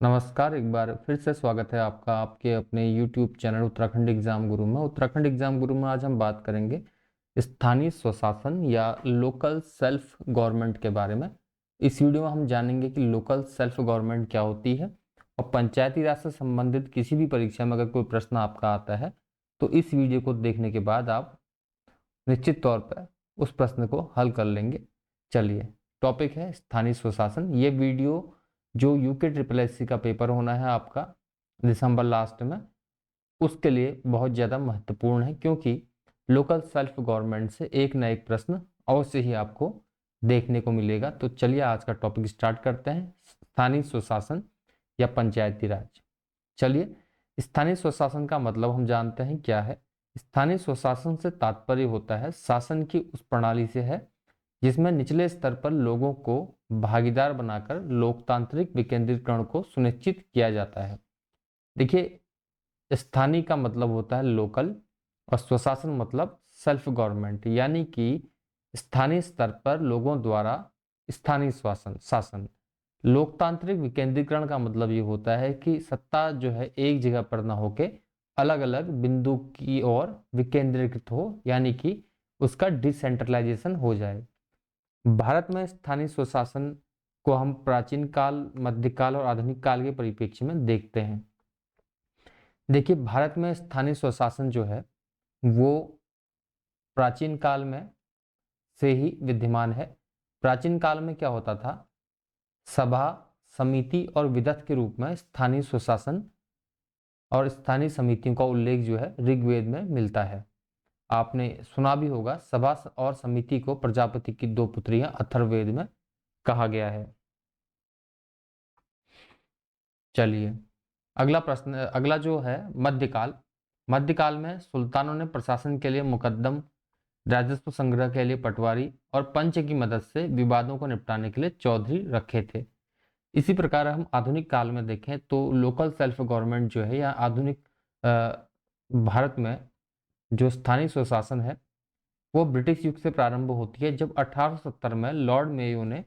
नमस्कार, एक बार फिर से स्वागत है आपका आपके अपने YouTube चैनल उत्तराखंड एग्जाम गुरु में। उत्तराखंड एग्जाम गुरु में आज हम बात करेंगे स्थानीय स्वशासन या लोकल सेल्फ गवर्नमेंट के बारे में। इस वीडियो में हम जानेंगे कि लोकल सेल्फ गवर्नमेंट क्या होती है और पंचायती राज से संबंधित किसी भी परीक्षा में अगर कोई प्रश्न आपका आता है तो इस वीडियो को देखने के बाद आप निश्चित तौर पर उस प्रश्न को हल कर लेंगे। चलिए, टॉपिक है स्थानीय स्वशासन। ये वीडियो जो यूके ट्रिपल एससी का पेपर होना है आपका दिसंबर लास्ट में, उसके लिए बहुत ज़्यादा महत्वपूर्ण है, क्योंकि लोकल सेल्फ गवर्नमेंट से एक न एक प्रश्न अवश्य ही आपको देखने को मिलेगा। तो चलिए आज का टॉपिक स्टार्ट करते हैं, स्थानीय स्वशासन या पंचायती राज। चलिए, स्थानीय स्वशासन का मतलब हम जानते हैं क्या है। स्थानीय स्वशासन से तात्पर्य होता है शासन की उस प्रणाली से है जिसमें निचले स्तर पर लोगों को भागीदार बनाकर लोकतांत्रिक विकेंद्रीकरण को सुनिश्चित किया जाता है। देखिए, स्थानीय का मतलब होता है लोकल और स्वशासन मतलब सेल्फ गवर्नमेंट, यानी कि स्थानीय स्तर पर लोगों द्वारा स्थानीय शासन। लोकतांत्रिक विकेंद्रीकरण का मतलब ये होता है कि सत्ता जो है एक जगह पर ना होके अलग अलग बिंदु की ओर विकेंद्रीकृत हो, यानी कि उसका डिसेंट्रलाइजेशन हो जाए। भारत में स्थानीय स्वशासन को हम प्राचीन काल, मध्यकाल और आधुनिक काल के परिप्रेक्ष्य में देखते हैं। देखिए, भारत में स्थानीय स्वशासन जो है वो प्राचीन काल में से ही विद्यमान है। प्राचीन काल में क्या होता था, सभा, समिति और विदत के रूप में स्थानीय स्वशासन और स्थानीय समितियों का उल्लेख जो है ऋग्वेद में मिलता है। आपने सुना भी होगा, सभा और समिति को प्रजापति की दो पुत्रियां अथर्ववेद में कहा गया है। चलिए, अगला प्रश्न, अगला जो है मध्यकाल। मध्यकाल में सुल्तानों ने प्रशासन के लिए मुकद्दम, राजस्व संग्रह के लिए पटवारी और पंच की मदद से विवादों को निपटाने के लिए चौधरी रखे थे। इसी प्रकार हम आधुनिक काल में देखें तो लोकल सेल्फ गवर्नमेंट जो है या आधुनिक भारत में जो स्थानीय स्वशासन है वो ब्रिटिश युग से प्रारंभ होती है, जब 1870 में लॉर्ड मेयो ने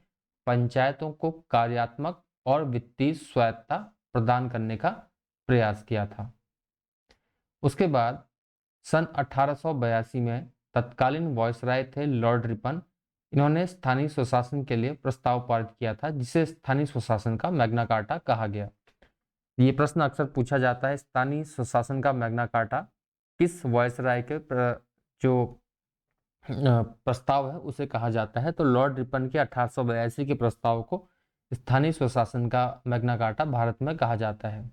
पंचायतों को कार्यात्मक और वित्तीय स्वायत्तता प्रदान करने का प्रयास किया था। उसके बाद सन 1882 में तत्कालीन वॉयसराय थे लॉर्ड रिपन। इन्होंने स्थानीय स्वशासन के लिए प्रस्ताव पारित किया था, जिसे स्थानीय स्वशासन का मैग्ना कार्टा कहा गया। ये प्रश्न अक्सर पूछा जाता है, स्थानीय स्वशासन का मैग्ना कार्टा किस वॉयसराय के जो प्रस्ताव है उसे कहा जाता है। तो लॉर्ड रिपन के 1882 के प्रस्ताव को स्थानीय स्वशासन का मैग्ना कार्टा भारत में कहा जाता है।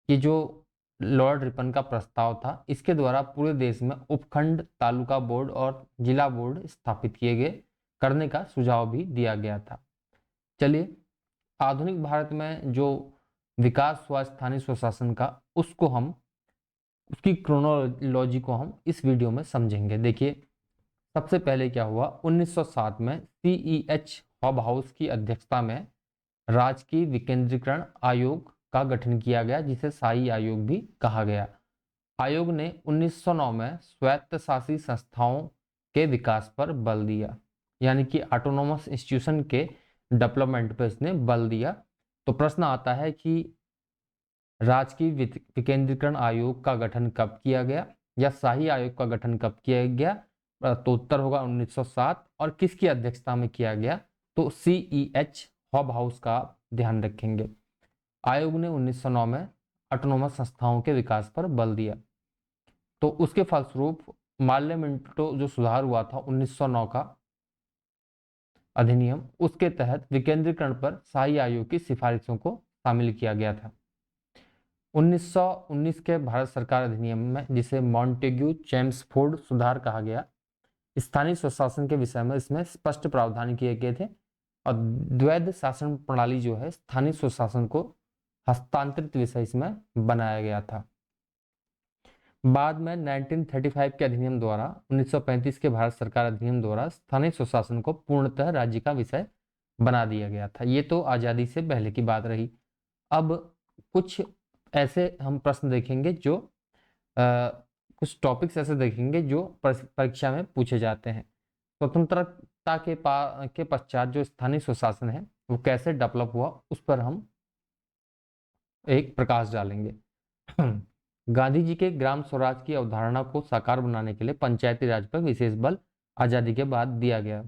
ये जो लॉर्ड रिपन का प्रस्ताव था, इसके द्वारा पूरे देश में उपखंड, तालुका बोर्ड और जिला बोर्ड स्थापित किए गए, करने का सुझाव भी दिया गया था। चलिए, आधुनिक भारत में जो विकास हुआ स्थानीय स्वशासन का, उसकी क्रोनोलॉजी को हम इस वीडियो में समझेंगे। देखिए, सबसे पहले क्या हुआ, 1907 में CEH हॉब हाउस की अध्यक्षता में राजकीय विकेंद्रीकरण आयोग का गठन किया गया, जिसे शाही आयोग भी कहा गया। आयोग ने 1909 में स्वायत्तशासी संस्थाओं के विकास पर बल दिया, यानी कि ऑटोनोमस इंस्टीट्यूशन के डेवलपमेंट पर इसने बल दिया। तो प्रश्न आता है कि राजकीय विकेंद्रीकरण आयोग का गठन कब किया गया या शाही आयोग का गठन कब किया गया? तो उत्तर होगा 1907। और किसकी अध्यक्षता में किया गया? तो CEH हॉब हाउस का ध्यान रखेंगे। आयोग ने 1909 में ऑटोनोमस संस्थाओं के विकास पर बल दिया। तो उसके फलस्वरूप माल्य मिंटो जो सुधार हुआ था 1909 का अधिनियम, उसके तहत विकेंद्रीकरण पर शाही आयोग की सिफारिशों को शामिल किया गया था। 1919 के भारत सरकार अधिनियम में, जिसे मॉन्टेग्यू चेम्सफोर्ड सुधार कहा गया, स्थानीय स्वशासन के विषय में इसमें स्पष्ट प्रावधान किए गए थे और द्वैध शासन प्रणाली जो है स्थानीय स्वशासन को हस्तांतरित विषय इसमें बनाया गया था। बाद में 1935 के अधिनियम द्वारा, 1935 के भारत सरकार अधिनियम द्वारा स्थानीय स्वशासन को पूर्णतः राज्य का विषय बना दिया गया था। ये तो आजादी से पहले की बात रही। अब कुछ ऐसे हम प्रश्न देखेंगे जो कुछ टॉपिक्स ऐसे देखेंगे जो परीक्षा में पूछे जाते हैं। स्वतंत्रता के पश्चात जो स्थानीय स्वशासन है वो कैसे डेवलप हुआ, उस पर हम एक प्रकाश डालेंगे। गांधी जी के ग्राम स्वराज की अवधारणा को साकार बनाने के लिए पंचायती राज पर विशेष बल आजादी के बाद दिया गया।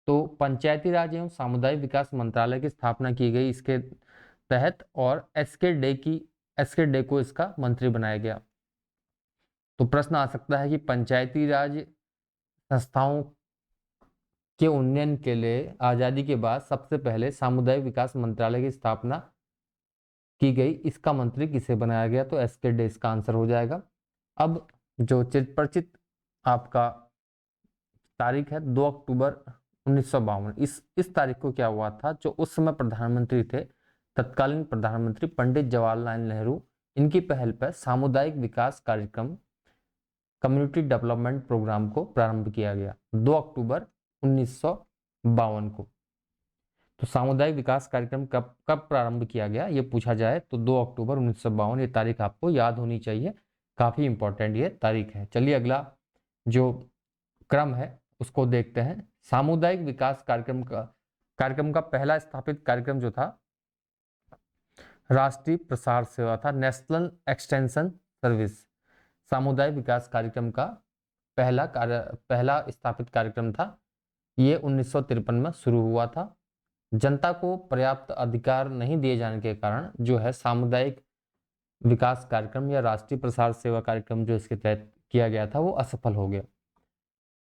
तो पंचायती राज एवं सामुदायिक विकास मंत्रालय की स्थापना की गई इसके तहत, और एसके डे को इसका मंत्री बनाया गया। तो प्रश्न आ सकता है कि पंचायती राज संस्थाओं के उन्नयन के लिए आजादी के बाद सबसे पहले सामुदायिक विकास मंत्रालय की स्थापना की गई, इसका मंत्री किसे बनाया गया? तो एसके डे इसका आंसर हो जाएगा। अब जो चिरपरिचित आपका तारीख है 2 अक्टूबर 1952, इस तारीख को क्या हुआ था? जो उस समय प्रधानमंत्री थे, तत्कालीन प्रधानमंत्री पंडित जवाहरलाल नेहरू, इनकी पहल पर सामुदायिक विकास कार्यक्रम कम्युनिटी डेवलपमेंट प्रोग्राम को प्रारंभ किया गया 2 अक्टूबर 1952 को। तो सामुदायिक विकास कार्यक्रम कब कब प्रारंभ किया गया ये पूछा जाए तो 2 अक्टूबर 1952, ये तारीख आपको याद होनी चाहिए, काफी इंपॉर्टेंट ये तारीख है। चलिए अगला जो क्रम है उसको देखते हैं। सामुदायिक विकास कार्यक्रम का पहला स्थापित कार्यक्रम जो था राष्ट्रीय प्रसार सेवा था, नेशनल एक्सटेंशन सर्विस। सामुदायिक विकास कार्यक्रम का पहला स्थापित कार्यक्रम था, ये 1953 में शुरू हुआ था। जनता को पर्याप्त अधिकार नहीं दिए जाने के कारण जो है सामुदायिक विकास कार्यक्रम या राष्ट्रीय प्रसार सेवा कार्यक्रम जो इसके तहत किया गया था वो असफल हो गया।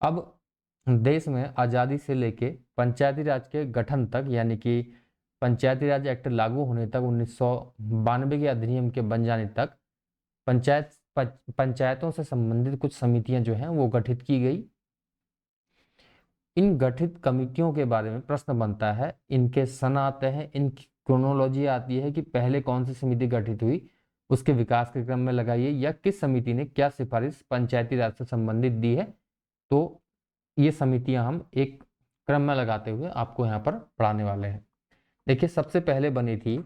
अब देश में आज़ादी से लेके पंचायती राज के गठन तक, यानी कि पंचायती राज एक्ट लागू होने तक, 1992 के अधिनियम के बन जाने तक, पंचायतों से संबंधित कुछ समितियां जो हैं वो गठित की गई। इन गठित कमिटियों के बारे में प्रश्न बनता है, इनके सन आते हैं, इनकी क्रोनोलॉजी आती है कि पहले कौन सी समिति गठित हुई, उसके विकास के क्रम में लगाइए, या किस समिति ने क्या सिफारिश पंचायती राज से संबंधित दी है। तो ये समितियां हम एक क्रम में लगाते हुए आपको यहाँ पर पढ़ाने वाले हैं। देखिए सबसे पहले बनी थी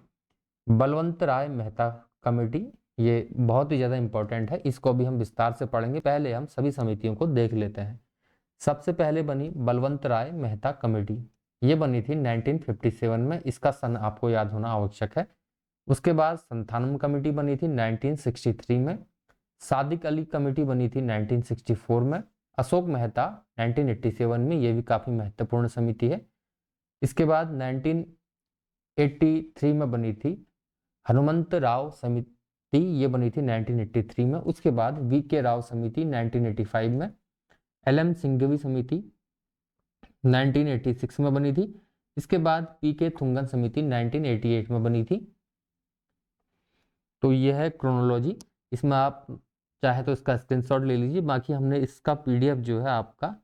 बलवंत राय मेहता कमेटी, ये बहुत ही ज़्यादा इंपॉर्टेंट है, इसको भी हम विस्तार से पढ़ेंगे, पहले हम सभी समितियों को देख लेते हैं। सबसे पहले बनी बलवंत राय मेहता कमेटी, ये बनी थी 1957 में, इसका सन आपको याद होना आवश्यक है। उसके बाद संथानम कमेटी बनी थी 1963 में, सादिक अली कमेटी बनी थी 1964 में, अशोक मेहता 1987 में, ये भी काफ़ी महत्वपूर्ण समिति है। इसके बाद 1983 में बनी थी हनुमंत राव समिति, ये बनी थी 1983 में। उसके बाद वी.के. राव समिति 1985 में, एल.एम. सिंघवी समिति 1986 में बनी थी। इसके बाद पी.के. थुंगन समिति 1988 में बनी थी। तो यह है क्रोनोलॉजी, इसमें आप चाहे तो इसका स्क्रीनशॉट ले लीजिए, बाकी हमने इसका पीडीएफ जो है आपका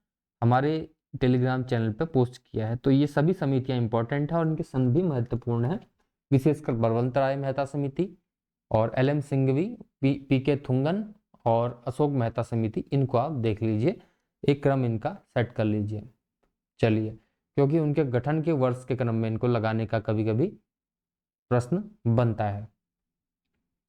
हमारे टेलीग्राम चैनल पे पोस्ट किया है। तो ये सभी समितियां इंपॉर्टेंट है और इनके सन भी महत्वपूर्ण है, विशेषकर बलवंत राय मेहता समिति और एल.एम. सिंघवी, पी.के. थुंगन और अशोक मेहता समिति, इनको आप देख लीजिए, एक क्रम इनका सेट कर लीजिए। चलिए, क्योंकि उनके गठन के वर्ष के क्रम में इनको लगाने का कभी कभी प्रश्न बनता है।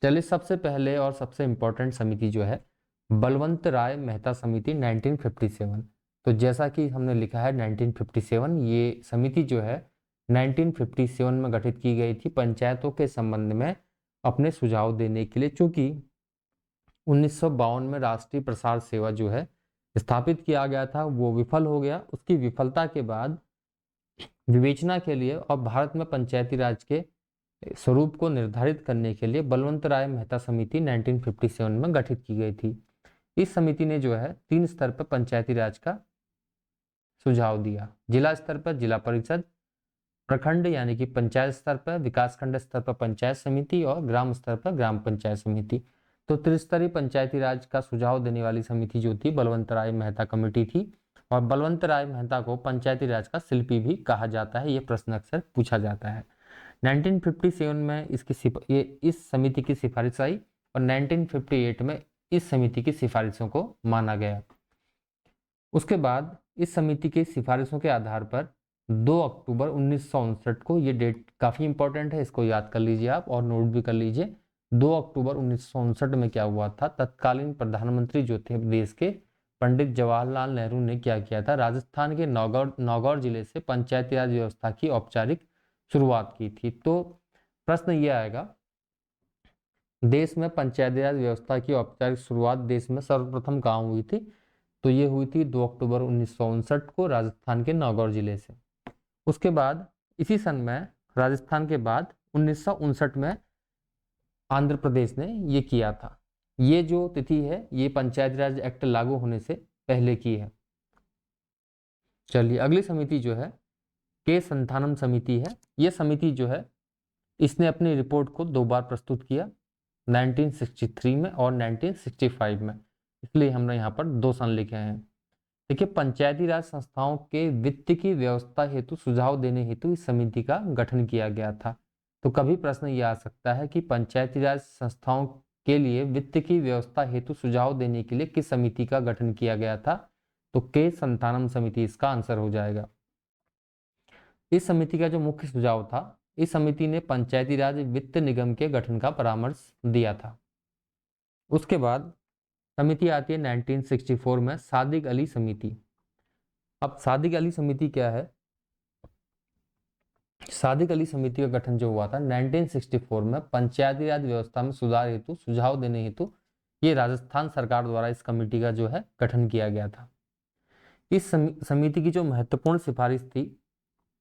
चलिए, सबसे पहले और सबसे इंपॉर्टेंट समिति जो है बलवंत राय मेहता समिति 1957। तो जैसा कि हमने लिखा है 1957, ये समिति जो है 1957 में गठित की गई थी पंचायतों के संबंध में अपने सुझाव देने के लिए। चूंकि 1952 में राष्ट्रीय प्रसार सेवा जो है स्थापित किया गया था वो विफल हो गया। उसकी विफलता के बाद विवेचना के लिए और भारत में पंचायती राज के स्वरूप को निर्धारित करने के लिए बलवंत राय मेहता समिति 1957 में गठित की गई थी। इस समिति ने जो है 3 स्तर पर पंचायती राज का सुझाव दिया, जिला स्तर पर जिला परिषद, प्रखंड यानी कि पंचायत स्तर पर, विकासखंड स्तर पर पंचायत समिति और ग्राम स्तर पर ग्राम पंचायत समिति। तो त्रिस्तरीय पंचायती राज का सुझाव देने वाली समिति जो थी बलवंत राय मेहता कमेटी थी, और बलवंत राय मेहता को पंचायती राज का शिल्पी भी कहा जाता है, ये प्रश्न अक्सर पूछा जाता है। 1957 में इस समिति की सिफारिश आई और 1958 में इस समिति की सिफारिशों को माना गया। उसके बाद इस समिति की सिफारिशों के आधार पर 2 अक्टूबर 1959 को, ये डेट काफ़ी इंपॉर्टेंट है, इसको याद कर लीजिए आप और नोट भी कर लीजिए। 2 अक्टूबर 1959 में क्या हुआ था, तत्कालीन प्रधानमंत्री जो थे देश के पंडित जवाहरलाल नेहरू ने क्या किया था, राजस्थान के नौगौर जिले से पंचायती राज व्यवस्था की औपचारिक शुरुआत की थी। तो प्रश्न ये आएगा देश में पंचायती राज व्यवस्था की औपचारिक शुरुआत देश में सर्वप्रथम कहाँ हुई थी? तो ये हुई थी 2 अक्टूबर 1959 को राजस्थान के नागौर जिले से। उसके बाद इसी सन में राजस्थान के बाद 1959 में आंध्र प्रदेश ने ये किया था। ये जो तिथि है ये पंचायती राज एक्ट लागू होने से पहले की है। चलिए अगली समिति जो है के संथानम समिति है। ये समिति जो है इसने अपनी रिपोर्ट को 2 बार प्रस्तुत किया, 1963 में और 1965 में, इसलिए हमने यहाँ पर 2 सन लिखे हैं। देखिए पंचायती राज संस्थाओं के वित्त की व्यवस्था हेतु सुझाव देने हेतु इस समिति का गठन किया गया था। तो कभी प्रश्न ये आ सकता है कि पंचायती राज संस्थाओं के लिए वित्त की व्यवस्था हेतु सुझाव देने के लिए किस समिति का गठन किया गया था? तो के संतानम समिति इसका आंसर हो जाएगा। इस समिति का जो मुख्य सुझाव था, इस समिति ने पंचायती राज वित्त निगम के गठन का परामर्श दिया था। उसके बाद समिति आती है 1964 में सादिक अली समिति। अब सादिक अली समिति क्या है? सादिक अली समिति का गठन जो हुआ था 1964 में पंचायती राज व्यवस्था में सुधार हेतु सुझाव देने हेतु ये राजस्थान सरकार द्वारा इस कमेटी का जो है गठन किया गया था। इस समिति की जो महत्वपूर्ण सिफारिश थी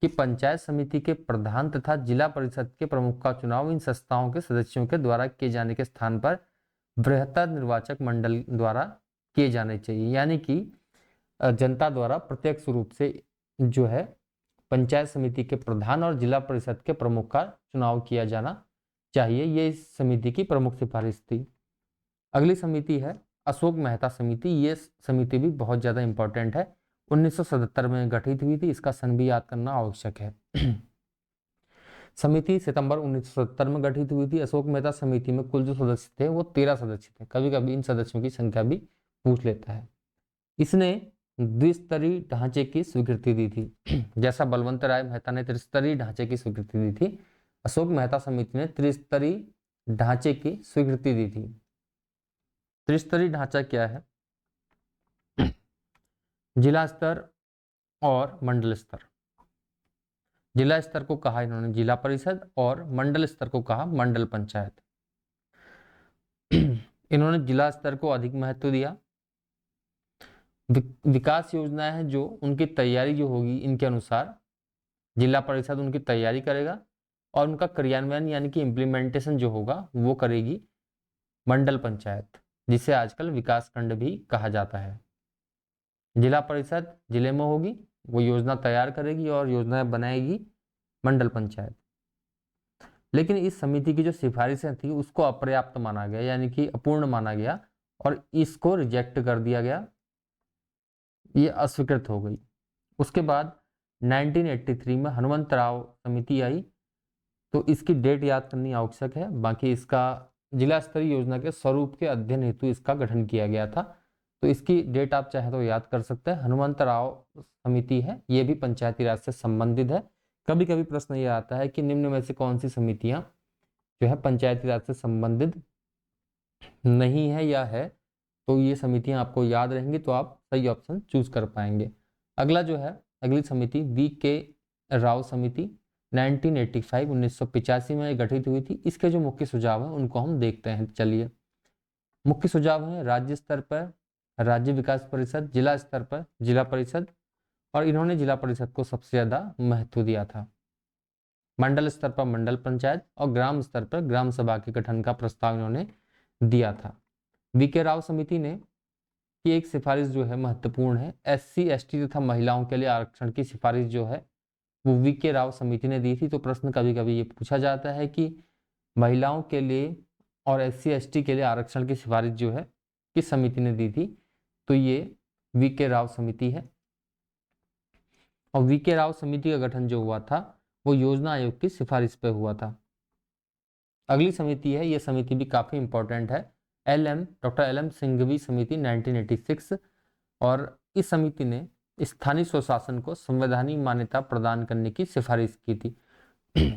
कि पंचायत समिति के प्रधान तथा जिला परिषद के प्रमुख का चुनाव इन संस्थाओं के सदस्यों के द्वारा किए जाने के स्थान पर बृहत्तर निर्वाचक मंडल द्वारा किए जाने चाहिए, यानी कि जनता द्वारा प्रत्यक्ष रूप से जो है पंचायत समिति के प्रधान और जिला परिषद के प्रमुख का चुनाव किया जाना चाहिए। ये इस समिति की प्रमुख सिफारिश थी। अगली समिति है अशोक मेहता समिति। ये समिति भी बहुत ज्यादा इंपॉर्टेंट है, 1977 में गठित हुई थी, इसका सन भी याद करना आवश्यक है। समिति सितंबर 1970 में गठित हुई थी। अशोक मेहता समिति में कुल जो सदस्य थे वो 13 सदस्य थे। कभी कभी इन सदस्यों की संख्या भी पूछ लेता है। इसने द्विस्तरीय ढांचे की स्वीकृति दी थी। जैसा बलवंत राय मेहता ने त्रिस्तरीय ढांचे की स्वीकृति दी थी, अशोक मेहता समिति ने त्रिस्तरीय ढांचे की स्वीकृति दी थी। त्रिस्तरीय ढांचा क्या है? जिला स्तर और मंडल स्तर। जिला स्तर को कहा इन्होंने जिला परिषद और मंडल स्तर को कहा मंडल पंचायत। इन्होंने जिला स्तर को अधिक महत्व दिया। विकास योजनाएं हैं जो उनकी तैयारी जो होगी इनके अनुसार जिला परिषद उनकी तैयारी करेगा और उनका क्रियान्वयन यानी कि इम्प्लीमेंटेशन जो होगा वो करेगी मंडल पंचायत, जिसे आजकल विकास खंड भी कहा जाता है। जिला परिषद जिले में होगी, वो योजना तैयार करेगी और योजनाएं बनाएगी मंडल पंचायत। लेकिन इस समिति की जो सिफारिशें थी उसको अपर्याप्त माना गया, यानी कि अपूर्ण माना गया और इसको रिजेक्ट कर दिया गया, ये अस्वीकृत हो गई। उसके बाद 1983 में हनुमंत राव समिति आई। तो इसकी डेट याद करनी आवश्यक है, बाकी इसका जिला स्तरीय योजना के स्वरूप के अध्ययन हेतु इसका गठन किया गया था। तो इसकी डेट आप चाहे तो याद कर सकते हैं। हनुमंत राव समिति है, ये भी पंचायती राज से संबंधित है। कभी कभी प्रश्न ये आता है कि निम्न में से कौन सी समितियां जो है पंचायती राज से संबंधित नहीं है या है, तो ये समितियां आपको याद रहेंगी तो आप सही ऑप्शन चूज कर पाएंगे। अगला जो है अगली समिति वी के राव समिति 1985 में गठित हुई थी। इसके जो मुख्य सुझाव हैं उनको हम देखते हैं। चलिए, मुख्य सुझाव हैं राज्य स्तर पर राज्य विकास परिषद, जिला स्तर पर जिला परिषद, और इन्होंने जिला परिषद को सबसे ज्यादा महत्व दिया था। मंडल स्तर पर मंडल पंचायत और ग्राम स्तर पर ग्राम सभा के गठन का प्रस्ताव इन्होंने दिया था। वीके राव समिति ने की एक सिफारिश जो है महत्वपूर्ण है, SC ST तथा महिलाओं के लिए आरक्षण की सिफारिश जो है वो वीके राव समिति ने दी थी। तो प्रश्न कभी कभी ये पूछा जाता है कि महिलाओं के लिए और SC ST के लिए आरक्षण की सिफारिश जो है किस समिति ने दी थी? तो ये वीके राव समिति है। और वीके राव समिति का गठन जो हुआ था वो योजना आयोग की सिफारिश पे हुआ था। अगली समिति है, ये समिति भी काफी इंपॉर्टेंट है, डॉक्टर LM सिंघवी समिति 1986। और इस समिति ने स्थानीय स्वशासन को संवैधानिक मान्यता प्रदान करने की सिफारिश की थी।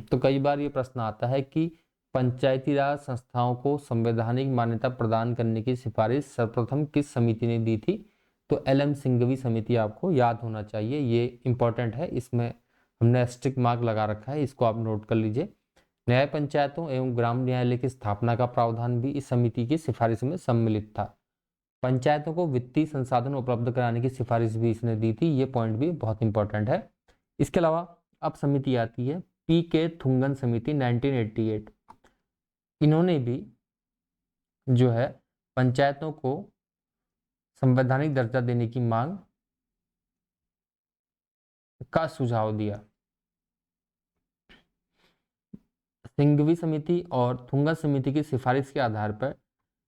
तो कई बार ये प्रश्न आता है कि पंचायती राज संस्थाओं को संवैधानिक मान्यता प्रदान करने की सिफारिश सर्वप्रथम किस समिति ने दी थी? तो LM सिंघवी समिति आपको याद होना चाहिए, ये इंपॉर्टेंट है, इसमें हमने स्टिक मार्क लगा रखा है, इसको आप नोट कर लीजिए। न्याय पंचायतों एवं ग्राम न्यायालय की स्थापना का प्रावधान भी इस समिति की सिफारिश में सम्मिलित था। पंचायतों को वित्तीय संसाधन उपलब्ध कराने की सिफारिश भी इसने दी थी, ये पॉइंट भी बहुत इंपॉर्टेंट है। इसके अलावा अब समिति आती है पी के थुंगन समिति 1988। इन्होंने भी जो है पंचायतों को संवैधानिक दर्जा देने की मांग का सुझाव दिया। सिंघवी समिति और थुंगन समिति की सिफारिश के आधार पर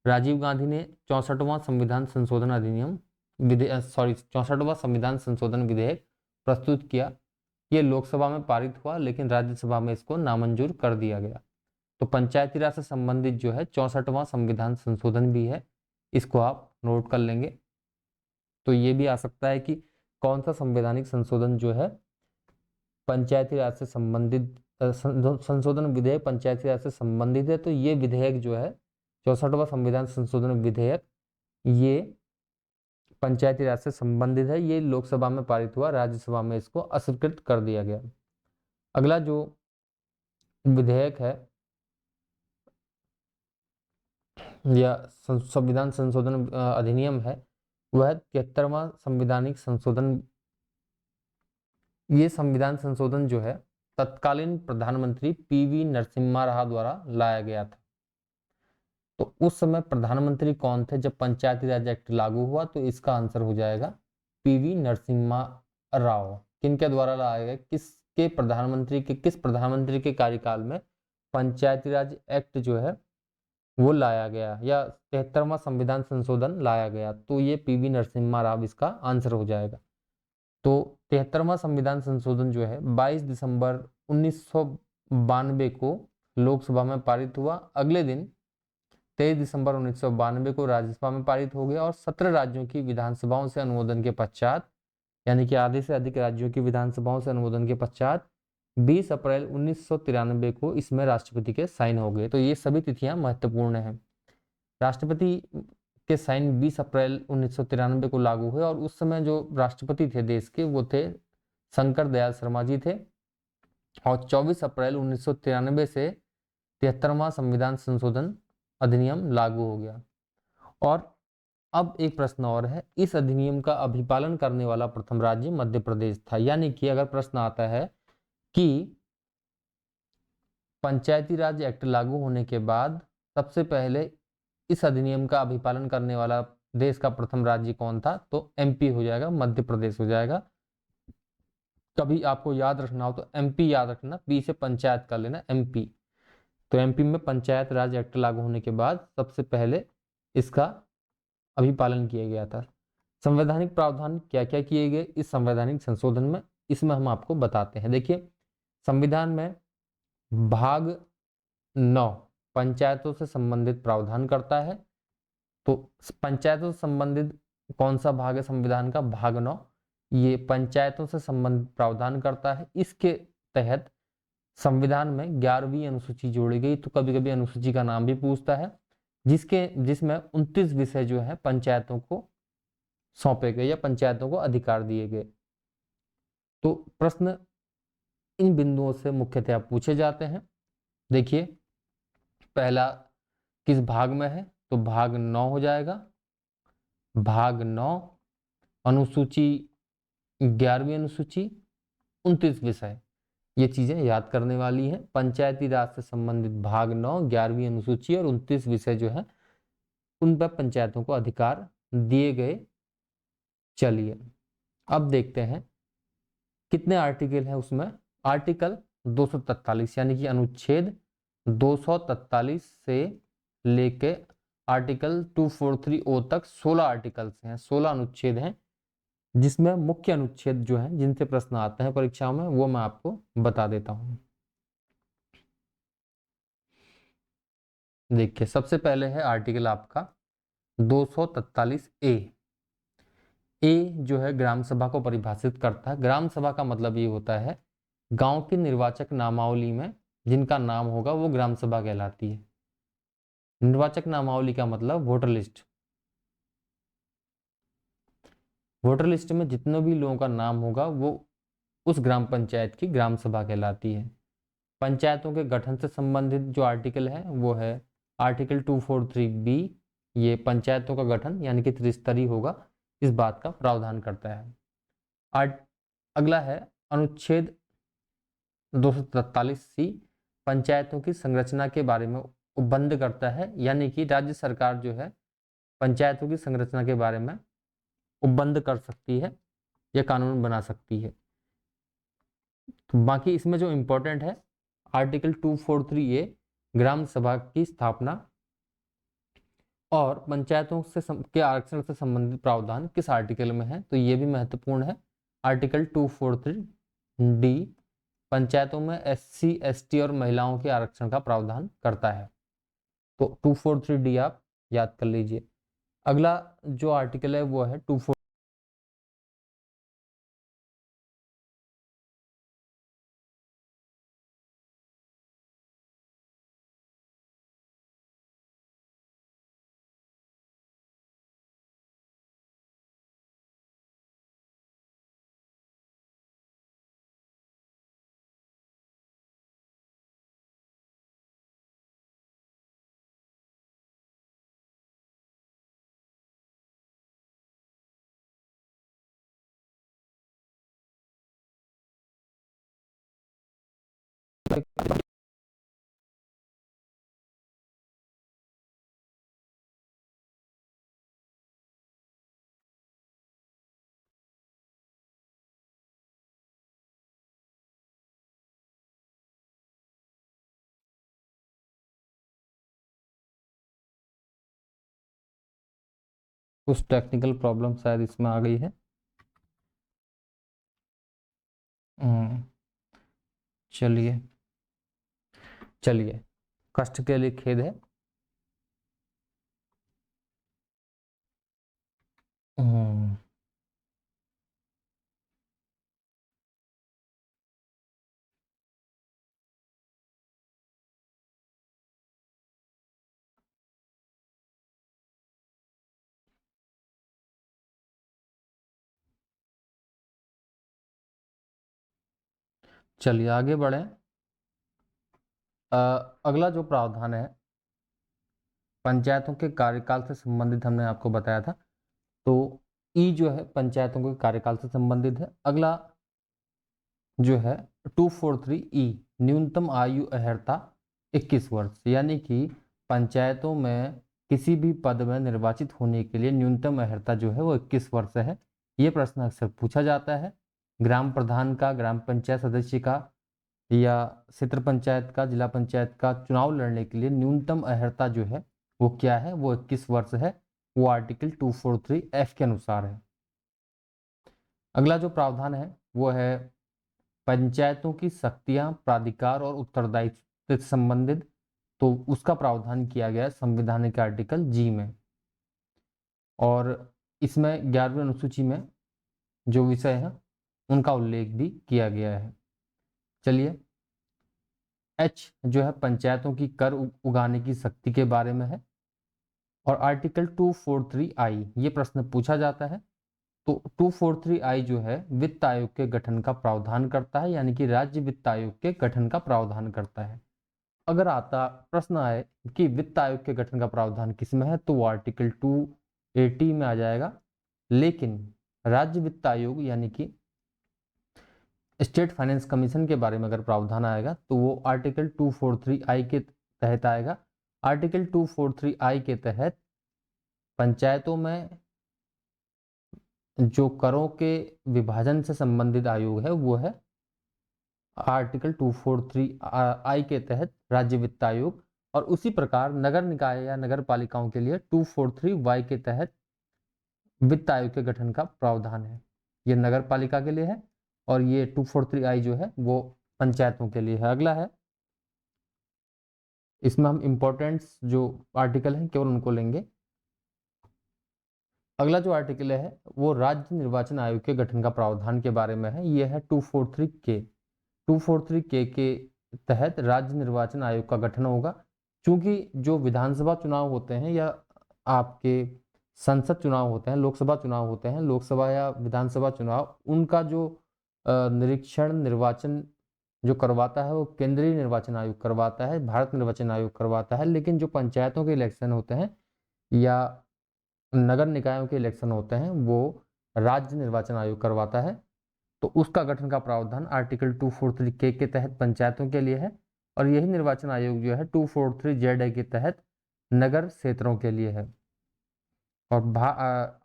राजीव गांधी ने 64वां संविधान संशोधन अधिनियम 64वां संविधान संशोधन विधेयक प्रस्तुत किया। ये लोकसभा में पारित हुआ, लेकिन राज्यसभा में इसको नामंजूर कर दिया गया। तो पंचायती राज से संबंधित जो है 64वां संविधान संशोधन भी है, इसको आप नोट कर लेंगे। तो ये भी आ सकता है कि कौन सा संवैधानिक संशोधन जो है पंचायती राज से संबंधित संशोधन विधेयक पंचायती राज से संबंधित है। तो ये विधेयक जो है 64वां संविधान संशोधन विधेयक, ये पंचायती राज से संबंधित है। ये लोकसभा में पारित हुआ, राज्यसभा में इसको अस्वीकृत कर दिया गया। अगला जो विधेयक है या संविधान संशोधन अधिनियम है वह है 73वां संवैधानिक संशोधन। ये संविधान संशोधन जो है तत्कालीन प्रधानमंत्री पीवी नरसिम्हा राव द्वारा लाया गया था। तो उस समय प्रधानमंत्री कौन थे जब पंचायती राज एक्ट लागू हुआ? तो इसका आंसर हो जाएगा पीवी नरसिम्हा राव। किनके द्वारा लाया गया? किस प्रधानमंत्री के कार्यकाल में पंचायती राज एक्ट जो है वो लाया गया या 73वां संविधान संशोधन लाया गया? तो ये पीवी नरसिम्हा राव इसका आंसर हो जाएगा। तो 73वां संविधान संशोधन जो है 22 दिसंबर 1992 को लोकसभा में पारित हुआ। अगले दिन 23 दिसंबर 1992 को राज्यसभा में पारित हो गया और 17 राज्यों की विधानसभाओं से अनुमोदन के पश्चात, यानी कि आधे से अधिक राज्यों की विधानसभाओं से अनुमोदन के पश्चात 20 अप्रैल 1993 को इसमें राष्ट्रपति के साइन हो गए। तो ये सभी तिथियां महत्वपूर्ण हैं। राष्ट्रपति के साइन 20 अप्रैल 1993 को लागू हुए और उस समय जो राष्ट्रपति थे देश के वो थे शंकर दयाल शर्मा जी थे। और 24 अप्रैल 1993 से 73वां संविधान संशोधन अधिनियम लागू हो गया। और अब एक प्रश्न और है, इस अधिनियम का अभिपालन करने वाला प्रथम राज्य मध्य प्रदेश था। यानी कि अगर प्रश्न आता है कि पंचायती राज एक्ट लागू होने के बाद सबसे पहले इस अधिनियम का अभिपालन करने वाला देश का प्रथम राज्य कौन था? तो एमपी हो जाएगा, मध्य प्रदेश हो जाएगा। कभी आपको याद रखना हो तो एमपी याद रखना, पी से पंचायत कर लेना, एमपी। तो एमपी में पंचायत राज एक्ट लागू होने के बाद सबसे पहले इसका अभिपालन किया गया था। संवैधानिक प्रावधान क्या क्या किए गए इस संवैधानिक संशोधन में, इसमें हम आपको बताते हैं। देखिए, संविधान में भाग 9 पंचायतों से संबंधित प्रावधान करता है। तो पंचायतों से संबंधित कौन सा भाग है संविधान का? भाग 9। ये पंचायतों से संबंधित प्रावधान करता है। इसके तहत संविधान में 11वीं अनुसूची जोड़ी गई। तो कभी कभी अनुसूची का नाम भी पूछता है, जिसमें 29 विषय जो है पंचायतों को सौंपे गए या पंचायतों को अधिकार दिए गए। तो प्रश्न इन बिंदुओं से मुख्यतः पूछे जाते हैं। देखिए, पहला किस भाग में है? तो भाग 9 हो जाएगा। भाग 9 अनुसूची 11वीं अनुसूची 29 विषय, ये चीजें याद करने वाली है। पंचायती राज से संबंधित भाग 9 11वीं अनुसूची और 29 विषय जो है उन पर पंचायतों को अधिकार दिए गए। चलिए अब देखते हैं कितने आर्टिकल है उसमें। आर्टिकल 243 यानी कि अनुच्छेद 243 से लेके आर्टिकल 243 तक 16 आर्टिकल्स हैं, 16 अनुच्छेद हैं, जिसमें मुख्य अनुच्छेद जो हैं जिनसे प्रश्न आते हैं परीक्षाओं में वो मैं आपको बता देता हूं। देखिए, सबसे पहले है आर्टिकल आपका 243 ए जो है ग्राम सभा को परिभाषित करता है। ग्राम सभा का मतलब ये होता है गांव की निर्वाचक नामावली में जिनका नाम होगा वो ग्राम सभा कहलाती है। निर्वाचक नामावली का मतलब वोटर लिस्ट। वोटर लिस्ट में जितने भी लोगों का नाम होगा वो उस ग्राम पंचायत की ग्राम सभा कहलाती है। पंचायतों के गठन से संबंधित जो आर्टिकल है वो है आर्टिकल 243B। ये पंचायतों का गठन यानी कि त्रिस्तरीय होगा, इस बात का प्रावधान करता है। अगला है अनुच्छेद 243C, पंचायतों की संरचना के बारे में उपबंध करता है, यानी कि राज्य सरकार जो है पंचायतों की संरचना के बारे में उपबंध कर सकती है या कानून बना सकती है। तो बाकी इसमें जो इम्पोर्टेंट है आर्टिकल 243A, ग्राम सभा की स्थापना और पंचायतों से के आरक्षण से संबंधित प्रावधान किस आर्टिकल में है, तो ये भी महत्वपूर्ण है। आर्टिकल 243D पंचायतों में SC ST और महिलाओं के आरक्षण का प्रावधान करता है। तो 243D आप याद कर लीजिए। अगला जो आर्टिकल है वो है 24। कुछ टेक्निकल प्रॉब्लम शायद इसमें आ गई है। चलिए चलिए, कष्ट के लिए खेद है। हम्म, चलिए आगे बढ़ें। अगला जो प्रावधान है पंचायतों के कार्यकाल से संबंधित हमने आपको बताया था, तो ई जो है पंचायतों के कार्यकाल से संबंधित है। अगला जो है 243E, न्यूनतम आयु अर्हता 21 वर्ष, यानी कि पंचायतों में किसी भी पद में निर्वाचित होने के लिए न्यूनतम अर्हता जो है वो 21 वर्ष है। ये प्रश्न अक्सर पूछा जाता है। ग्राम प्रधान का, ग्राम पंचायत सदस्य का या क्षेत्र पंचायत का, जिला पंचायत का चुनाव लड़ने के लिए न्यूनतम अर्हता जो है वो क्या है, वो 21 वर्ष है। वो आर्टिकल 243F के अनुसार है। अगला जो प्रावधान है वो है पंचायतों की शक्तियां, प्राधिकार और उत्तरदायित्व से संबंधित, तो उसका प्रावधान किया गया है संविधान के आर्टिकल G में। और इसमें 11वीं अनुसूची में जो विषय है उनका उल्लेख भी किया गया है। चलिए, H जो है पंचायतों की कर उगाने की शक्ति के बारे में है। और आर्टिकल 243I, ये प्रश्न पूछा जाता है। तो 243I जो है वित्त आयोग के गठन का प्रावधान करता है, यानी कि राज्य वित्त आयोग के गठन का प्रावधान करता है। अगर आता प्रश्न आए कि वित्त आयोग के गठन का प्रावधान किसमें है, तो वो आर्टिकल 280 में आ जाएगा। लेकिन राज्य वित्त आयोग यानी कि स्टेट फाइनेंस कमीशन के बारे में अगर प्रावधान आएगा तो वो आर्टिकल 243I के तहत आएगा। आर्टिकल 243I के तहत पंचायतों में जो करों के विभाजन से संबंधित आयोग है वो है आर्टिकल 243I के तहत राज्य वित्त आयोग। और उसी प्रकार नगर निकाय या नगर पालिकाओं के लिए 243Y के तहत वित्त आयोग के गठन का प्रावधान है। ये नगर पालिका के लिए है और ये 243I जो है वो पंचायतों के लिए है। अगला है, इसमें हम इम्पोर्टेंट्स जो आर्टिकल हैं केवल उनको लेंगे। अगला जो आर्टिकल है वो राज्य निर्वाचन आयोग के गठन का प्रावधान के बारे में है। ये है 243K। 243K के तहत राज्य निर्वाचन आयोग का गठन होगा। क्योंकि जो विधानसभा चुनाव होते हैं या आपके संसद चुनाव होते हैं, लोकसभा चुनाव होते हैं, लोकसभा या विधानसभा चुनाव, उनका जो निरीक्षण, निर्वाचन जो करवाता है वो केंद्रीय निर्वाचन आयोग करवाता है, भारत निर्वाचन आयोग करवाता है, लेकिन जो पंचायतों के इलेक्शन होते हैं या नगर निकायों के इलेक्शन होते हैं वो राज्य निर्वाचन आयोग करवाता है। तो उसका गठन का प्रावधान आर्टिकल 243 के तहत पंचायतों के लिए है, और यही निर्वाचन आयोग जो है 243 के तहत नगर क्षेत्रों के लिए है। और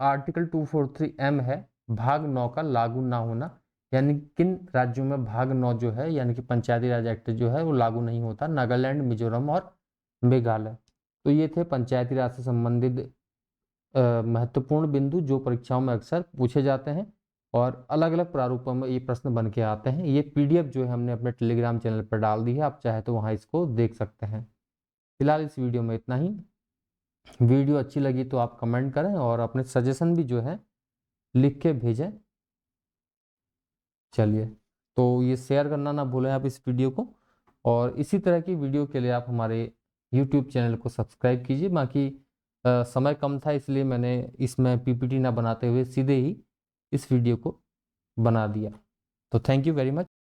आर्टिकल 243 है भाग 9 का लागू ना होना, यानी किन राज्यों में भाग 9 जो है यानी कि पंचायती राज एक्ट जो है वो लागू नहीं होता, नागालैंड, मिजोरम और मेघालय। तो ये थे पंचायती राज से संबंधित महत्वपूर्ण बिंदु जो परीक्षाओं में अक्सर पूछे जाते हैं और अलग अलग प्रारूपों में ये प्रश्न बन के आते हैं। ये पीडीएफ जो है हमने अपने टेलीग्राम चैनल पर डाल दी है, आप चाहे तो वहाँ इसको देख सकते हैं। फिलहाल इस वीडियो में इतना ही। वीडियो अच्छी लगी तो आप कमेंट करें और अपने सजेशन भी जो है लिख के भेजें। चलिए, तो ये शेयर करना ना भूलें आप इस वीडियो को, और इसी तरह की वीडियो के लिए आप हमारे YouTube चैनल को सब्सक्राइब कीजिए। बाकी समय कम था इसलिए मैंने इसमें पीपीटी ना बनाते हुए सीधे ही इस वीडियो को बना दिया। तो थैंक यू वेरी मच।